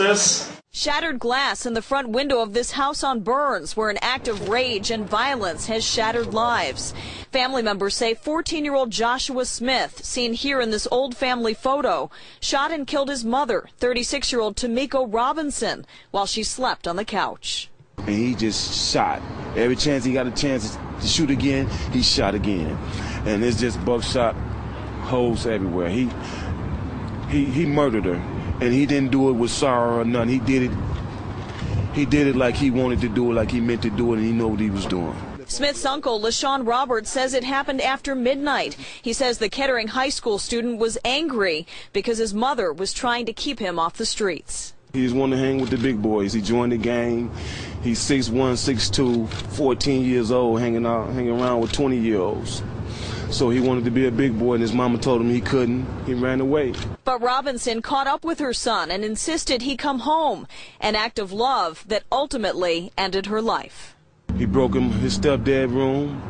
at this. Shattered glass in the front window of this house on Burns, where an act of rage and violence has shattered lives. Family members say 14-year-old Joshua Smith, seen here in this old family photo, shot and killed his mother, 36-year-old Tamiko Robinson, while she slept on the couch. And he just shot. Every chance he got a chance to shoot again, he shot again. And it's just buckshot holes everywhere. He murdered her. And he didn't do it with sorrow or nothing. He did it like he wanted to do it, like he meant to do it, and he knew what he was doing. Smith's uncle, LaShawn Roberts, says it happened after midnight. He says the Kettering High School student was angry because his mother was trying to keep him off the streets. He just wanted to hang with the big boys. He joined the gang. He's 6'1", 6'2", 14 years old, hanging around with 20-year-olds. So he wanted to be a big boy, and his mama told him he couldn't. He ran away. But Robinson caught up with her son and insisted he come home, an act of love that ultimately ended her life. He broke his stepdad's room,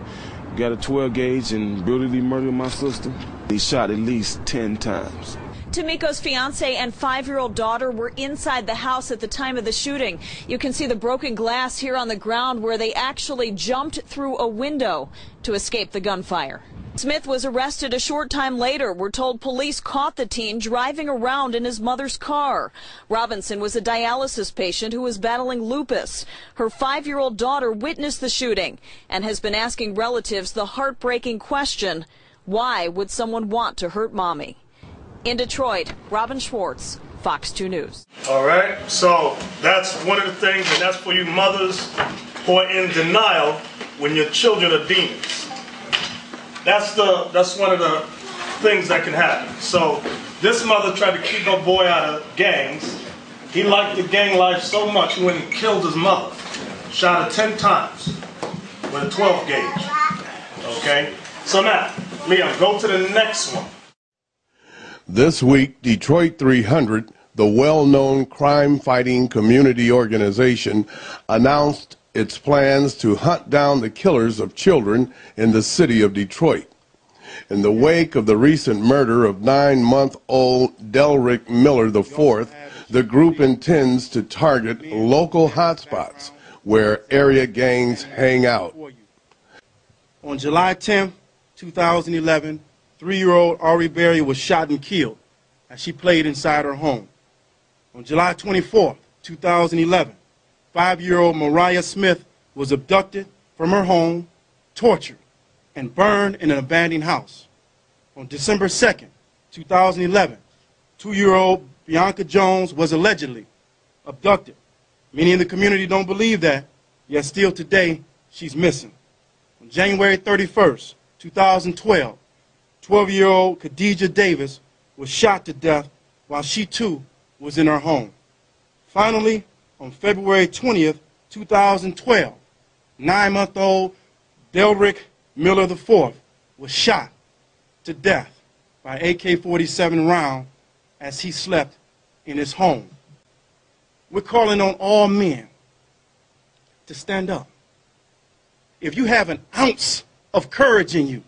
got a 12 gauge, and brutally murdered my sister. He shot at least 10 times. Tamiko's fiance and 5-year-old daughter were inside the house at the time of the shooting. You can see the broken glass here on the ground where they actually jumped through a window to escape the gunfire. Smith was arrested a short time later. We're told police caught the teen driving around in his mother's car. Robinson was a dialysis patient who was battling lupus. Her 5-year-old daughter witnessed the shooting and has been asking relatives the heartbreaking question, why would someone want to hurt mommy? In Detroit, Robin Schwartz, Fox 2 News. All right, so that's one of the things, and that's for you mothers who are in denial when your children are demons. That's one of the things that can happen. So this mother tried to keep her boy out of gangs. He liked the gang life so much he went and killed his mother. Shot her 10 times with a 12 gauge. Okay? So now, Liam, go to the next one. This week, Detroit 300, the well-known crime-fighting community organization, announced its plans to hunt down the killers of children in the city of Detroit. In the wake of the recent murder of 9-month-old Delrick Miller IV, the group intends to target local hotspots where area gangs hang out. On July 10, 2011, 3-year-old Ari Berry was shot and killed as she played inside her home. On July 24, 2011, 5-year-old Mariah Smith was abducted from her home, tortured, and burned in an abandoned house. On December 2nd, 2011, 2-year-old Bianca Jones was allegedly abducted. Many in the community don't believe that, yet still today she's missing. On January 31st, 2012, 12-year-old Khadijah Davis was shot to death while she too was in her home. Finally, on February 20th, 2012, 9-month-old Delrick Miller IV was shot to death by AK-47 round as he slept in his home. We're calling on all men to stand up. If you have an ounce of courage in you,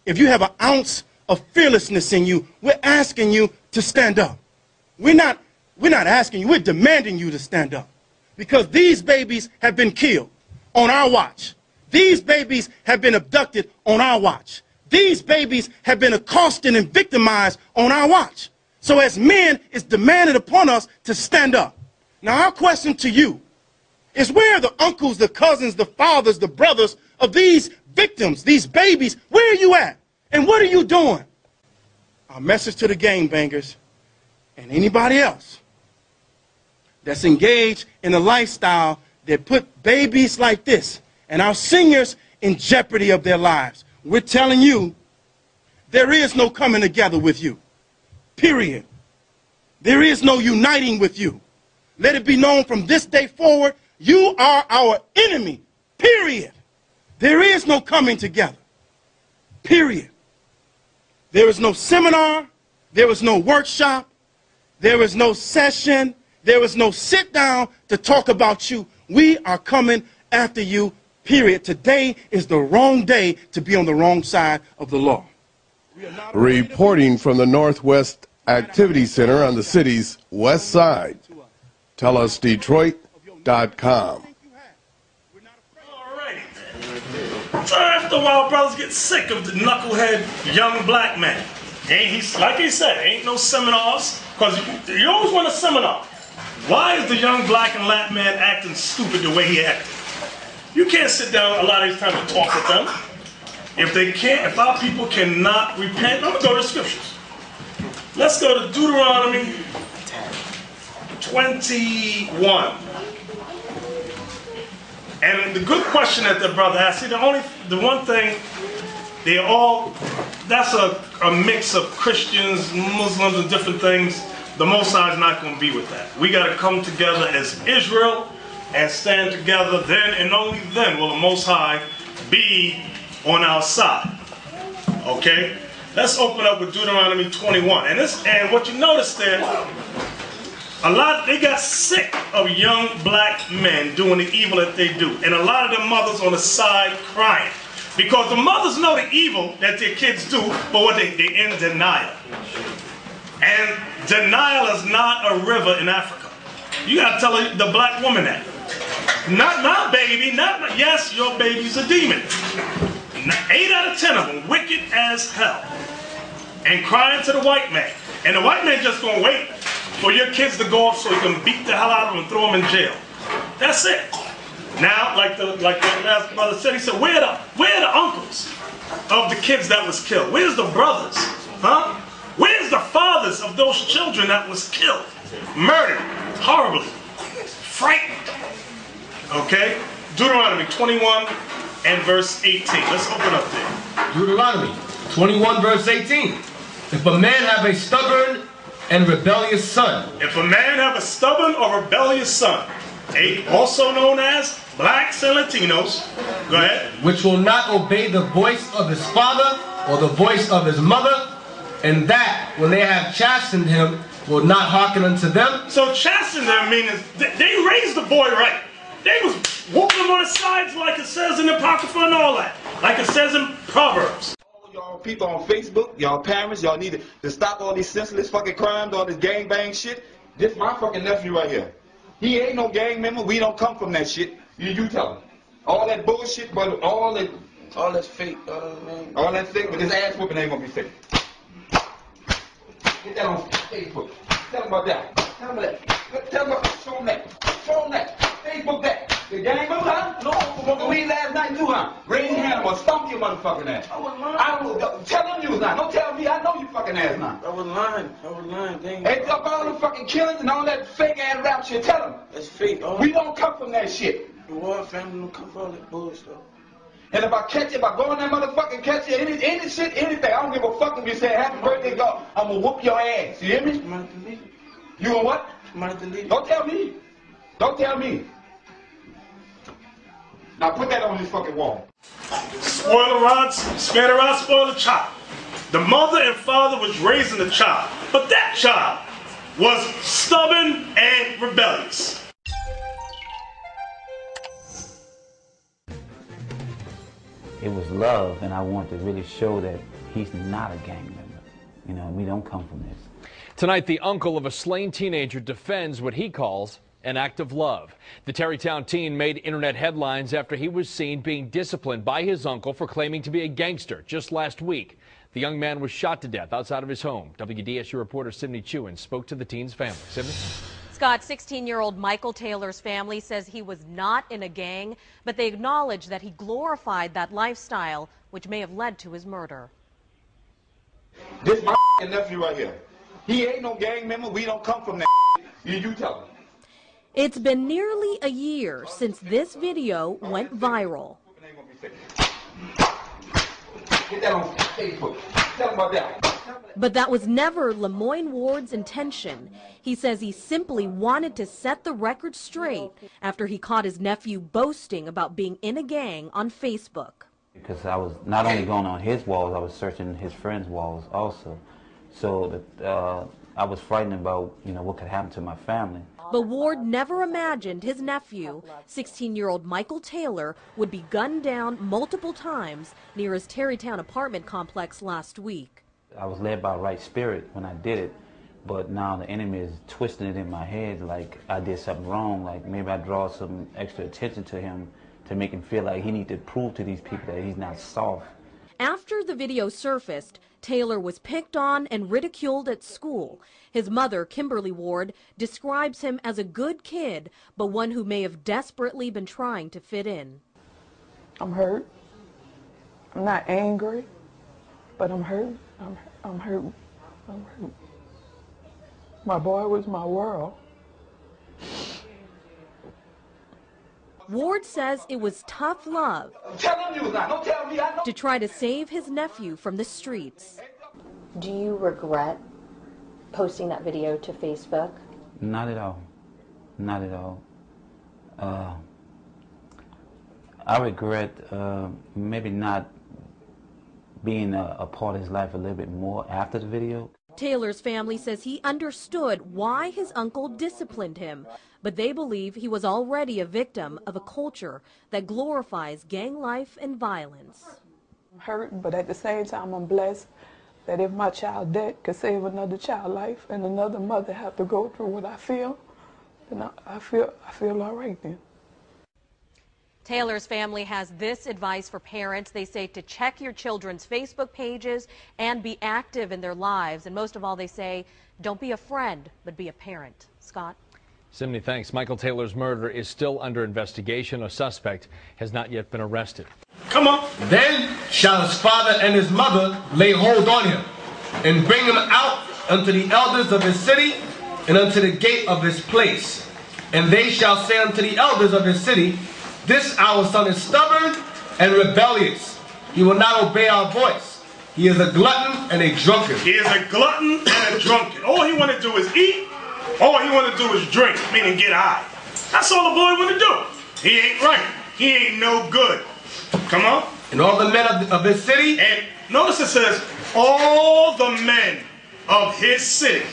if you have an ounce of fearlessness in you, we're asking you to stand up. We're not asking you, we're demanding you to stand up. Because these babies have been killed on our watch. These babies have been abducted on our watch. These babies have been accosted and victimized on our watch. So as men, it's demanded upon us to stand up. Now our question to you is, where are the uncles, the cousins, the fathers, the brothers of these victims, these babies? Where are you at? And what are you doing? Our message to the gangbangers and anybody else that's engaged in a lifestyle that put babies like this and our seniors in jeopardy of their lives. We're telling you, there is no coming together with you. Period. There is no uniting with you. Let it be known from this day forward, you are our enemy. Period. There is no coming together. Period. There is no seminar. There is no workshop. There is no session. There is no sit down to talk about you. We are coming after you, period. Today is the wrong day to be on the wrong side of the law. Reporting from the Northwest Activity Center on the city's west side, TellUsDetroit.com. All right. So after a while, brothers get sick of the knucklehead young black man. Like he said, ain't no seminars, because you always want a seminar. Why is the young black and Latin man acting stupid the way he acted? You can't sit down a lot of these times and talk with them. If our people cannot repent, I'm going to go to the scriptures. Let's go to Deuteronomy 21. And the good question that the brother asked, see, the one thing, that's a mix of Christians, Muslims, and different things. The Most High is not going to be with that. We got to come together as Israel and stand together. Then and only then will the Most High be on our side. Okay? Let's open up with Deuteronomy 21. And what you notice there, they got sick of young black men doing the evil that they do. And a lot of the mothers on the side crying. Because the mothers know the evil that their kids do, but they're in denial. And denial is not a river in Africa. You got to tell the black woman that. Not my baby, yes, your baby's a demon. 8 out of 10 of them wicked as hell. And crying to the white man. And the white man just going to wait for your kids to go off so he can beat the hell out of them and throw them in jail. That's it. Now, like the last brother said, he said, where are the uncles of the kids that was killed? Where's the brothers? Huh? Where's the fathers of those children that was killed? Murdered. Horribly. Frightened. Okay? Deuteronomy 21 and verse 18. Let's open up there. Deuteronomy 21 verse 18. If a man have a stubborn and rebellious son. If a man have a stubborn or rebellious son, also known as blacks and Latinos, go ahead. Which will not obey the voice of his father or the voice of his mother, and that when they have chastened him will not hearken unto them. So chasten them means they raised the boy right. They was whooping him on the sides like it says in the Apocrypha and all that. Like it says in Proverbs. All y'all people on Facebook, y'all parents, y'all need to stop all these senseless fucking crimes, all this gangbang shit. This my fucking nephew right here. He ain't no gang member. We don't come from that shit. You tell him. All that bullshit, but all that's fake. All that fake, but this ass whooping ain't gonna be fake. Get that on Facebook. Tell him about that. Tell him that. Tell him about, show him that. Show him that. Facebook that. The gang member, huh? No, smoking weed last night too, huh? Raise your hand or stomp your motherfucking ass. I wasn't lying. Tell him you was lying. Don't tell me. I know you fucking ass now. I wasn't lying. Dang. Hey, up all the fucking killings and all that fake ass rap shit. Tell him. That's fake. We don't come from that shit. The war family don't come from all that bullshit. And if I go in that motherfucking catch you, any shit, anything, I don't give a fuck if you say happy birthday, God, I'm gonna whoop your ass. You hear me? You gonna what? Don't tell me. Don't tell me. Now put that on this fucking wall. Spoil the rod, spare the rod, spoil the child. The mother and father was raising the child, but that child was stubborn and rebellious. It was love, and I wanted to really show that he's not a gang member. You know, we don't come from this. Tonight, the uncle of a slain teenager defends what he calls an act of love. The Terrytown teen made internet headlines after he was seen being disciplined by his uncle for claiming to be a gangster just last week. The young man was shot to death outside of his home. WDSU reporter Sydney Chewin spoke to the teen's family. Sydney? Scott, 16-year-old Michael Taylor's family says he was not in a gang, but they acknowledge that he glorified that lifestyle, which may have led to his murder. This my nephew right here. He ain't no gang member. We don't come from that. You tell him. It's been nearly a year since this video went viral. Get that on Facebook. Tell him about that. But that was never Lemoyne Ward's intention. He says he simply wanted to set the record straight after he caught his nephew boasting about being in a gang on Facebook. Because I was not only going on his walls, I was searching his friends' walls also. So I was frightened about, what could happen to my family. But Ward never imagined his nephew, 16-year-old Michael Taylor, would be gunned down multiple times near his Terrytown apartment complex last week. I was led by right spirit when I did it, But now the enemy is twisting it in my head like I did something wrong, like maybe I draw some extra attention to him to make him feel like he needs to prove to these people that he's not soft. After the video surfaced, Taylor was picked on and ridiculed at school. His mother, Kimberly Ward, describes him as a good kid, but one who may have desperately been trying to fit in. I'm hurt. I'm not angry, but I'm hurt. I'm hurt. I'm hurt. My boy was my world. Ward says it was tough love to try to save his nephew from the streets. Do you regret posting that video to Facebook? Not at all. Not at all. I regret maybe not being a part of his life a little bit more after the video. Taylor's family says he understood why his uncle disciplined him, but they believe he was already a victim of a culture that glorifies gang life and violence. I'm hurt, but at the same time I'm blessed that if my child dead could save another child's life and another mother have to go through what I feel, then I feel all right then. Taylor's family has this advice for parents. They say to check your children's Facebook pages and be active in their lives. And most of all, they say, don't be a friend, but be a parent. Scott? Simney, thanks. Michael Taylor's murder is still under investigation. A suspect has not yet been arrested. Come on. Then shall his father and his mother lay hold on him and bring him out unto the elders of his city and unto the gate of his place. And they shall say unto the elders of his city, this our son is stubborn and rebellious. He will not obey our voice. He is a glutton and a drunkard. He is a glutton and a drunkard. All he want to do is eat. All he want to do is drink, meaning get high. That's all the boy want to do. He ain't right. He ain't no good. Come on. And all the men of his city. And notice it says, all the men of his city.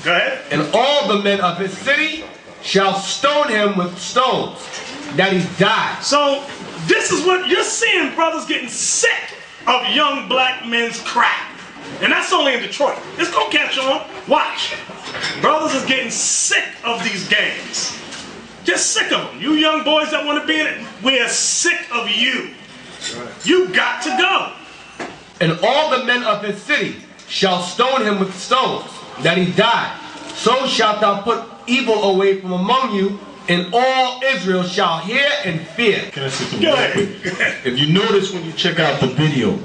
Go ahead. And all the men of his city shall stone him with stones, that he die. So this is what you're seeing, brothers getting sick of young black men's crap. And that's only in Detroit. It's gonna catch on. Watch. Brothers is getting sick of these gangs. Just sick of them. You young boys that want to be in it, we are sick of you. You got to go. And all the men of his city shall stone him with stones, that he die. So shalt thou put evil away from among you, and all Israel shall hear and fear. Can I say something real quick? If you notice when you check out the video,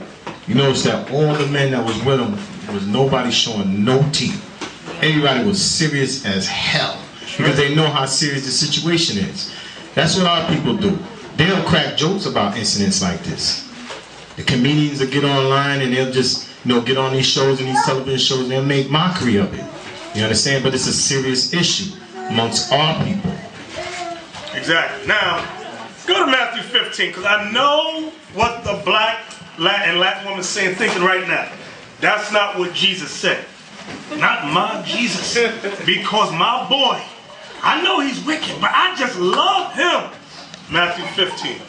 you notice that all the men that was with him was nobody showing no teeth. Everybody was serious as hell because they know how serious the situation is. That's what our people do. They don't crack jokes about incidents like this. The comedians will get online and they'll just, get on these shows and these television shows and they'll make mockery of it. You understand? But it's a serious issue amongst our people. Exactly. Now, go to Matthew 15, because I know what the black and Latin woman is saying, thinking right now. That's not what Jesus said. Not my Jesus. Because my boy, I know he's wicked, but I just love him. Matthew 15.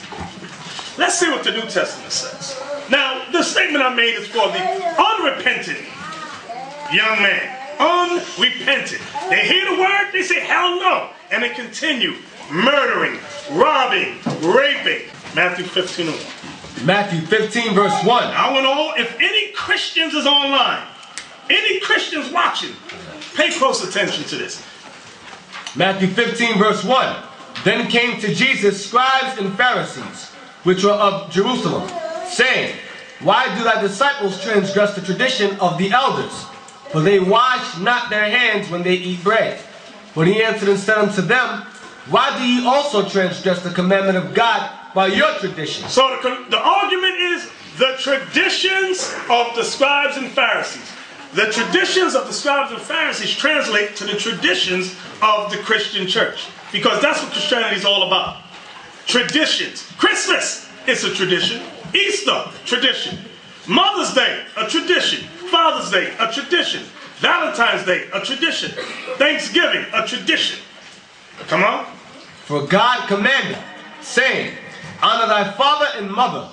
Let's see what the New Testament says. Now, the statement I made is for the unrepentant young man. Unrepentant. They hear the word, they say, hell no. And they continue murdering, robbing, raping. Matthew 15:1. Matthew 15, verse 1. I want all, if any Christians is online, any Christians watching, pay close attention to this. Matthew 15, verse 1. Then came to Jesus scribes and Pharisees, which were of Jerusalem, saying, why do thy disciples transgress the tradition of the elders? For they wash not their hands when they eat bread. But he answered and said unto them, why do ye also transgress the commandment of God by your tradition? So the argument is the traditions of the scribes and Pharisees. The traditions of the scribes and Pharisees translate to the traditions of the Christian church. Because that's what Christianity is all about. Traditions. Christmas is a tradition. Easter, tradition. Mother's Day, a tradition. Father's Day, a tradition. Valentine's Day, a tradition. Thanksgiving, a tradition. Come on. For God commanded, saying, honor thy father and mother,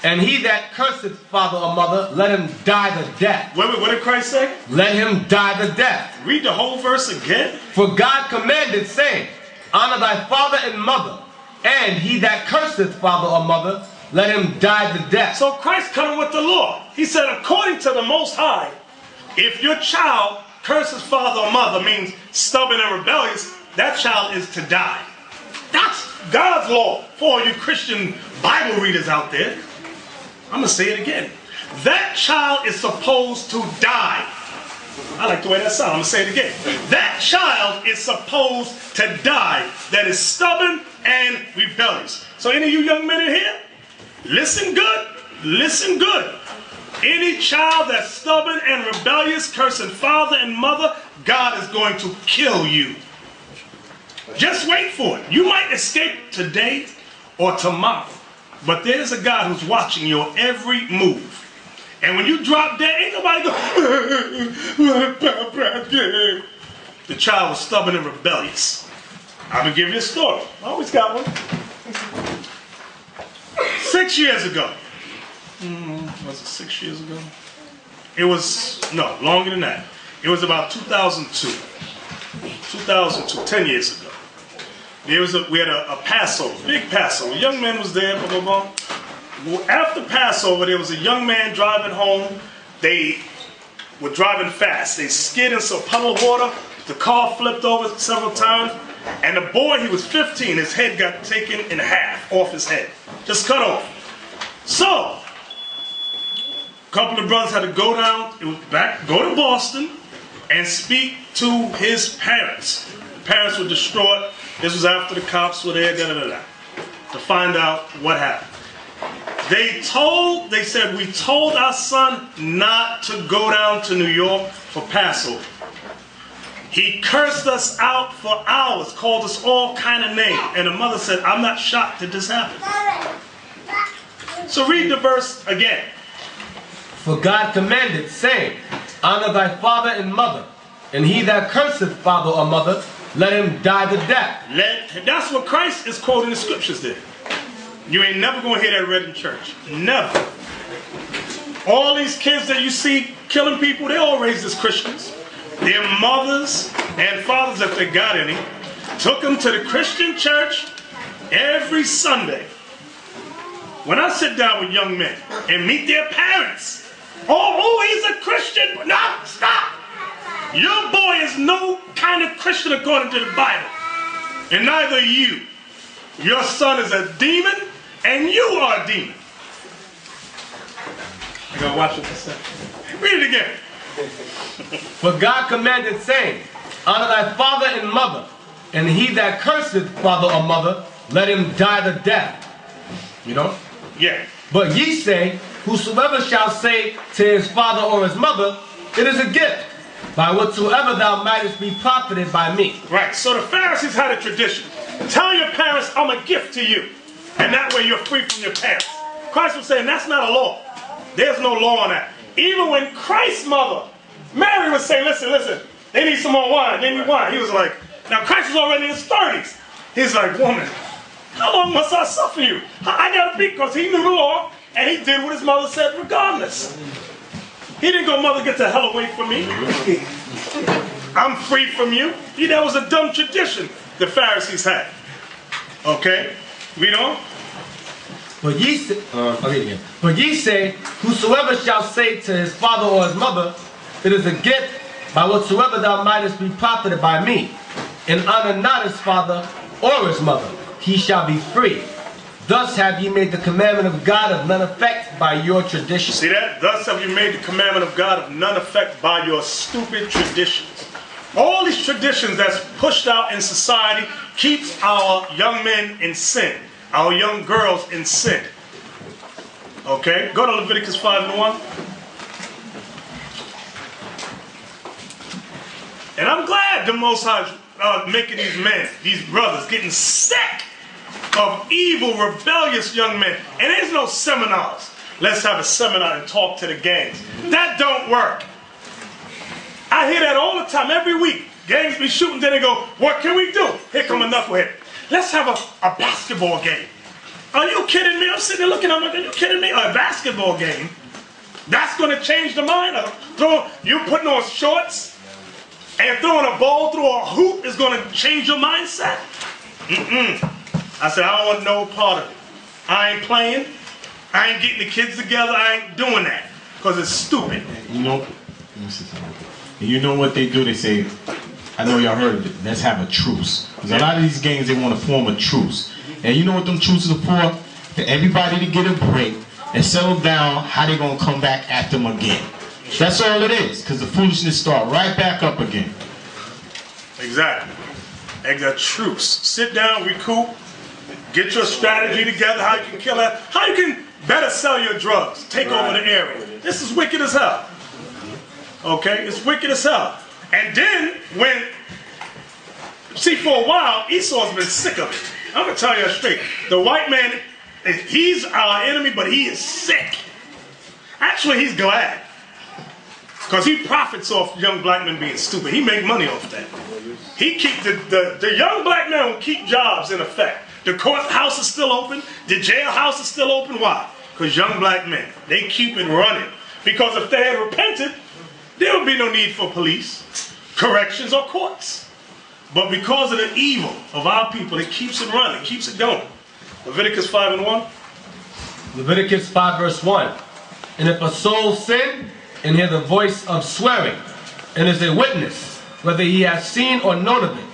And he that curseth father or mother, let him die the death. Wait, what did Christ say? Let him die the death. Read the whole verse again. For God commanded, saying, honor thy father and mother, and he that curseth father or mother, let him die the death. So Christ coming with the law. He said, according to the Most High, if your child curses father or mother, means stubborn and rebellious, that child is to die. That's God's law for all you Christian Bible readers out there. I'm going to say it again. That child is supposed to die. I like the way that sounds. I'm going to say it again. That child is supposed to die that is stubborn and rebellious. So any of you young men in here, listen good. Listen good. Any child that's stubborn and rebellious, cursing father and mother, God is going to kill you. Just wait for it. You might escape today or tomorrow. But there's a God who's watching your every move. And when you drop dead, ain't nobody go, the child was stubborn and rebellious. I'm going to give you a story. I always got one. 6 years ago. Was it 6 years ago? It was, no, longer than that. It was about 2002. 2002, 10 years ago. We had a Passover, big Passover. A young man was there, blah, blah, blah. Well, after Passover, there was a young man driving home. They were driving fast. They skid into a puddle of water. The car flipped over several times. And the boy, he was 15, his head got taken in half off his head. Just cut off. So, a couple of brothers had to go down, go to Boston and speak to his parents. The parents were distraught. This was after the cops were there, to find out what happened. They said, we told our son not to go down to New York for Passover. He cursed us out for hours, called us all kind of names. And the mother said, I'm not shocked that this happened. So read the verse again. For God commanded, saying, honor thy father and mother, and he that curseth father or mother, let him die the death. That's what Christ is quoting the scriptures there. You ain't never going to hear that read in church. Never. All these kids that you see killing people, they all raised as Christians. Their mothers and fathers, if they got any, took them to the Christian church every Sunday. When I sit down with young men and meet their parents, oh, he's a Christian. No, stop. Your boy is no kind of Christian according to the Bible. And neither are you. Your son is a demon, and you are a demon. I gotta watch what you say. Read it again. For God commanded, saying, honor thy father and mother, and he that curseth father or mother, let him die the death. You know? Yeah. But ye say, whosoever shall say to his father or his mother, it is a gift, by whatsoever thou mightest be profited by me. Right, so the Pharisees had a tradition. Tell your parents, I'm a gift to you. And that way you're free from your parents. Christ was saying, that's not a law. There's no law on that. Even when Christ's mother, Mary, was saying, listen, they need some more wine, they need wine. He was like, now Christ was already in his 30s. He's like, woman, how long must I suffer you? I gotta be, because he knew the law, and he did what his mother said regardless. He didn't go, mother, get the hell away from me. I'm free from you. That was a dumb tradition the Pharisees had. Okay? Read on. But ye say, But ye say, whosoever shall say to his father or his mother, it is a gift, by whatsoever thou mightest be profited by me, and honor not his father or his mother, he shall be free. Thus have ye made the commandment of God of none effect by your tradition. See that? Thus have you made the commandment of God of none effect by your stupid traditions. All these traditions that's pushed out in society keeps our young men in sin, our young girls in sin. Okay? Go to Leviticus 5:1. And I'm glad the Most High making these men, these brothers, getting sick of evil, rebellious young men. And there's no seminars. Let's have a seminar and talk to the gangs. That don't work. I hear that all the time, every week. Gangs be shooting, then they go, what can we do? Here come a knucklehead. Let's have a basketball game. Are you kidding me? I'm sitting there looking at him like, are you kidding me? A basketball game, that's going to change the mind? You putting on shorts and throwing a ball through a hoop is going to change your mindset? I said, I don't want no part of it. I ain't playing. I ain't getting the kids together. I ain't doing that because it's stupid. You know, you know what they do? They say, I know y'all heard of it, let's have a truce. Because a lot of these games, they want to form a truce. And you know what them truces are for? For everybody to get a break and settle down how they going to come back at them again. That's all it is, because the foolishness start right back up again. Exactly. A truce. Sit down, recoup, get your strategy together, how you can kill that, how you can better sell your drugs, take over the area. This is wicked as hell. Okay, it's wicked as hell. And then when, see, for a while, Esau's been sick of it. I'm going to tell you straight. The white man, he's our enemy, but he is sick. Actually, he's glad. Because he profits off young black men being stupid. He make money off that. He keep the young black men will keep jobs in effect. The courthouse is still open. The jailhouse is still open. Why? Because young black men, they keep it running. Because if they had repented, there would be no need for police, corrections, or courts. But because of the evil of our people, it keeps it running, keeps it going. Leviticus 5:1. Leviticus 5 verse 1. And if a soul sin and hear the voice of swearing, and is a witness, whether he has seen or known of it,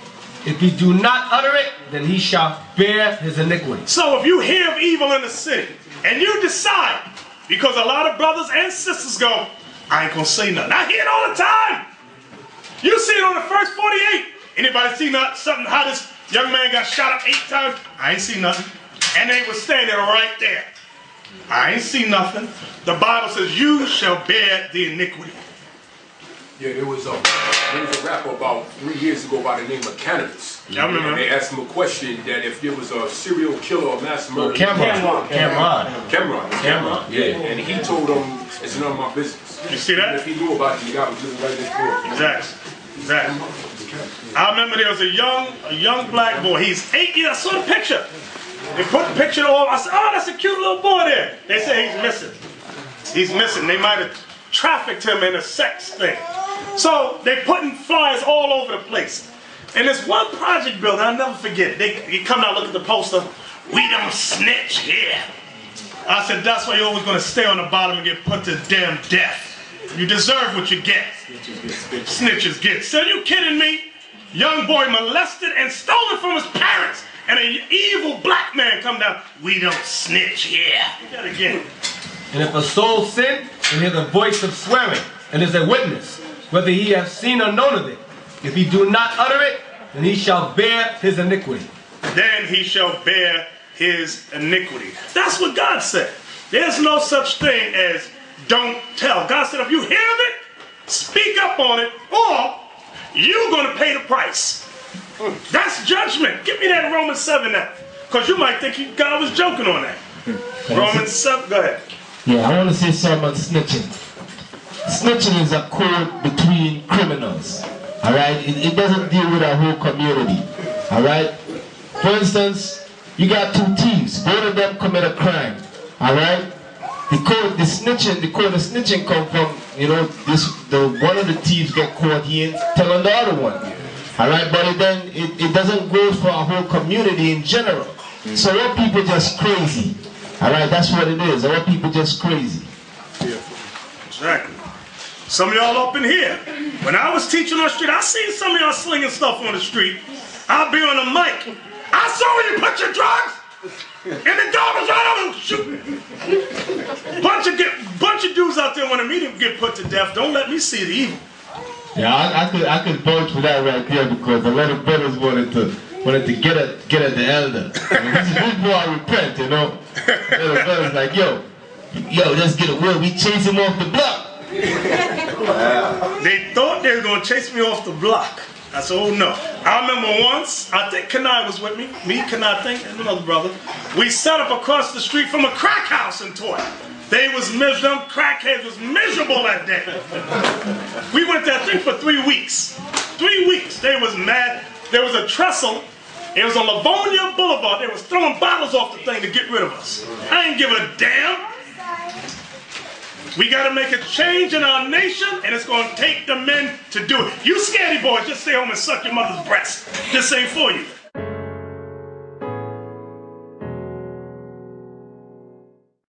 if he do not utter it, then he shall bear his iniquity. So if you hear of evil in the city, and you decide, because a lot of brothers and sisters go, I ain't gonna say nothing. I hear it all the time. You see it on the first 48. Anybody see something, how this young man got shot up 8 times? I ain't see nothing. And they were standing right there. I ain't see nothing. The Bible says, you shall bear the iniquity. Yeah, there was a rapper about 3 years ago by the name of Cannabis. Yeah, I remember. And they asked him a question that if there was a serial killer or mass murderer. Cameron. Yeah, and he told them, it's none of my business. You see that? And if he knew about it, the guy was living right next door. Exactly. I remember there was a young black boy. He's 8 years. I saw the picture. They put the picture on. I said, oh, that's a cute little boy there. They say he's missing. He's missing. They might have trafficked him in a sex thing. So they putting flyers all over the place. And this one project building, I'll never forget it. They come out, look at the poster. We don't snitch here. I said, that's why you're always going to stay on the bottom and get put to damn death. You deserve what you get. Snitches get. So you kidding me? Young boy molested and stolen from his parents. And an evil black man come down. We don't snitch here. Do that again. And if a soul sin and hear the voice of swearing, and is a witness, whether he have seen or known of it, if he do not utter it, then he shall bear his iniquity. Then he shall bear his iniquity. That's what God said. There's no such thing as don't tell. God said if you hear of it, speak up on it, or you're going to pay the price. That's judgment. Give me that Romans 7 now. Because you might think God was joking on that. Romans 7, go ahead. Yeah, I want to say something about snitching. Snitching is a code between criminals. Alright? It doesn't deal with our whole community. Alright? For instance, you got 2 thieves. Both of them commit a crime. Alright? The code of snitching come from, you know, one of the thieves get caught, he ain't telling the other one. Alright, but it doesn't go for our whole community in general. So our people just crazy. Alright, that's what it is. Our people just crazy. Exactly. Some of y'all up in here, when I was teaching on the street, I seen some of y'all slinging stuff on the street. I'll be on the mic. I saw where you put your drugs. And the dog was right over shooting. Bunch of dudes out there wanted me to get put to death. Don't let me see the evil. Yeah, I could vouch for that right there because a lot of brothers wanted to get at the elder. I mean, this is before I repent, you know. The brothers like, yo, let's get a word. We chase him off the block. They thought they were going to chase me off the block. I said, oh no. I remember once, I think Kanai was with me. And another brother. We sat up across the street from a crack house in Toy. They was miserable, crackheads was miserable that day. We went there, I think, for 3 weeks. 3 weeks. They was mad. There was a trestle It was on Livonia Boulevard. They was throwing bottles off the thing to get rid of us. I ain't give a damn. We got to make a change in our nation, and it's going to take the men to do it. You scaredy boys, just stay home and suck your mother's breast. This ain't for you.